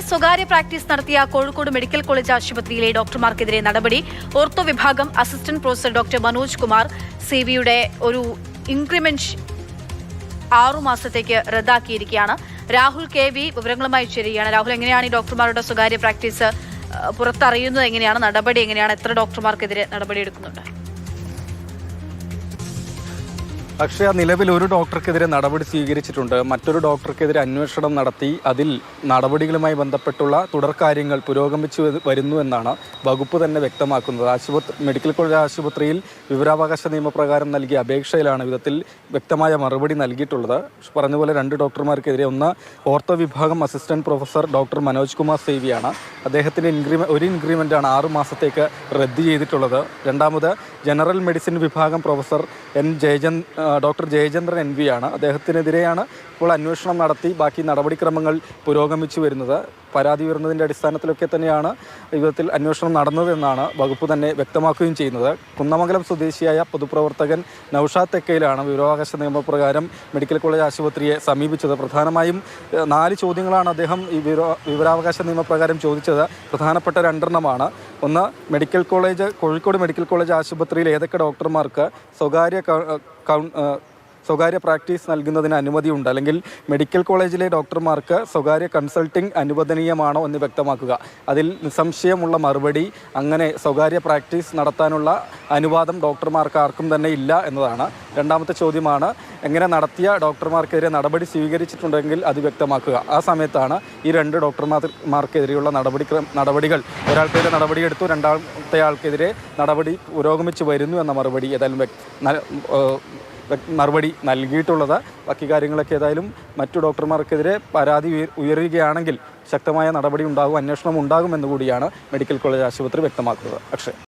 സ്വകാര്യ പ്രാക്ടീസ് നടത്തിയ Kozhikode medical college ആശുപത്രിയിലെ ഡോക്ടർമാർക്കെതിരെ നടപടി. ഓർത്തോ വിഭാഗം assistant professor doctor Manoj Kumar സിവിയുടെ ഒരു ഇൻക്രിമെന്റ് 6 മാസത്തേക്ക് റദ്ദാക്കിയിരിക്കുകയാണ്. രാഹുൽ കെ വി വിവരങ്ങളുമായി ചേരുകയാണ്. രാഹുൽ, എങ്ങനെയാണ് ഈ ഡോക്ടർമാരുടെ സ്വകാര്യ പ്രാക്ടീസ് പുറത്തറിയുന്നത്? എങ്ങനെയാണ് നടപടി? എങ്ങനെയാണ് എത്ര ഡോക്ടർമാർക്കെതിരെ നടപടിയെടുക്കുന്നുണ്ട്? അക്ഷയ, നിലവിൽ ഒരു ഡോക്ടർക്കെതിരെ നടപടി സ്വീകരിച്ചിട്ടുണ്ട്. മറ്റൊരു ഡോക്ടർക്കെതിരെ അന്വേഷണം നടത്തി അതിൽ നടപടികളുമായി ബന്ധപ്പെട്ടുള്ള തുടർകാര്യങ്ങൾ പുരോഗമിച്ചു വരുന്നു എന്നാണ് വകുപ്പ് തന്നെ വ്യക്തമാക്കുന്നത്. മെഡിക്കൽ കോളേജ് ആശുപത്രിയിൽ വിവരാവകാശ നിയമപ്രകാരം നൽകിയ അപേക്ഷയിലാണ് വിധത്തിൽ വ്യക്തമായ മറുപടി നൽകിയിട്ടുള്ളത്. പറഞ്ഞതുപോലെ 2 ഡോക്ടർമാർക്കെതിരെ, ഒന്ന് ഓർത്തോ വിഭാഗം assistant professor doctor Manoj Kumar സേവിയാണ്. അദ്ദേഹത്തിൻ്റെ ഒരു ഇൻക്രിമെൻ്റാണ് 6 മാസത്തേക്ക് റദ്ദ് ചെയ്തിട്ടുള്ളത്. രണ്ടാമത് ജനറൽ മെഡിസിൻ വിഭാഗം പ്രൊഫസർ ഡോക്ടർ ജയചന്ദ്രൻ NV ആണ്. അദ്ദേഹത്തിനെതിരെയാണ് ഇപ്പോൾ അന്വേഷണം നടത്തി ബാക്കി നടപടിക്രമങ്ങൾ പുരോഗമിച്ചു വരുന്നത്. പരാതി ഉയർന്നതിൻ്റെ അടിസ്ഥാനത്തിലൊക്കെ തന്നെയാണ് വിധത്തിൽ അന്വേഷണം നടന്നതെന്നാണ് വകുപ്പ് തന്നെ വ്യക്തമാക്കുകയും ചെയ്യുന്നത്. കുന്നമംഗലം സ്വദേശിയായ പൊതുപ്രവർത്തകൻ നൌഷാദ് തെക്കയിലാണ് വിവരാവകാശ നിയമപ്രകാരം മെഡിക്കൽ കോളേജ് ആശുപത്രിയെ സമീപിച്ചത്. പ്രധാനമായും 4 ചോദ്യങ്ങളാണ് അദ്ദേഹം ഈ വിവരാവകാശ നിയമപ്രകാരം ചോദിച്ചത്. പ്രധാനപ്പെട്ട 2 ഒന്ന്, കോഴിക്കോട് മെഡിക്കൽ കോളേജ് ആശുപത്രിയിൽ ഏതൊക്കെ ഡോക്ടർമാർക്ക് സ്വകാര്യ പ്രാക്ടീസ് നൽകുന്നതിന് അനുമതിയുണ്ട്, അല്ലെങ്കിൽ മെഡിക്കൽ കോളേജിലെ ഡോക്ടർമാർക്ക് സ്വകാര്യ കൺസൾട്ടിംഗ് അനുവദനീയമാണോ എന്ന് വ്യക്തമാക്കുക. അതിൽ നിസ്സംശയമുള്ള മറുപടി, അങ്ങനെ സ്വകാര്യ പ്രാക്ടീസ് നടത്താനുള്ള അനുവാദം ഡോക്ടർമാർക്ക് ആർക്കും തന്നെ ഇല്ല എന്നതാണ്. രണ്ടാമത്തെ ചോദ്യമാണ്, എങ്ങനെ നടത്തിയ ഡോക്ടർമാർക്കെതിരെ നടപടി സ്വീകരിച്ചിട്ടുണ്ടെങ്കിൽ അത് വ്യക്തമാക്കുക. ആ സമയത്താണ് ഈ 2 ഡോക്ടർമാർക്കെതിരെയുള്ള നടപടികൾ, ഒരാൾക്കെതിരെ നടപടിയെടുത്തു, രണ്ടാമത്തെ ആൾക്കെതിരെ നടപടി പുരോഗമിച്ചു വരുന്നു എന്ന മറുപടി മറുപടി നൽകിയിട്ടുള്ളത്. ബാക്കി കാര്യങ്ങളൊക്കെ ഏതായാലും മറ്റു ഡോക്ടർമാർക്കെതിരെ പരാതി ഉയരുകയാണെങ്കിൽ ശക്തമായ നടപടി ഉണ്ടാകും, അന്വേഷണം ഉണ്ടാകുമെന്ന് കൂടിയാണ് മെഡിക്കൽ കോളേജ് ആശുപത്രി വ്യക്തമാക്കുന്നത്. അക്ഷയ്.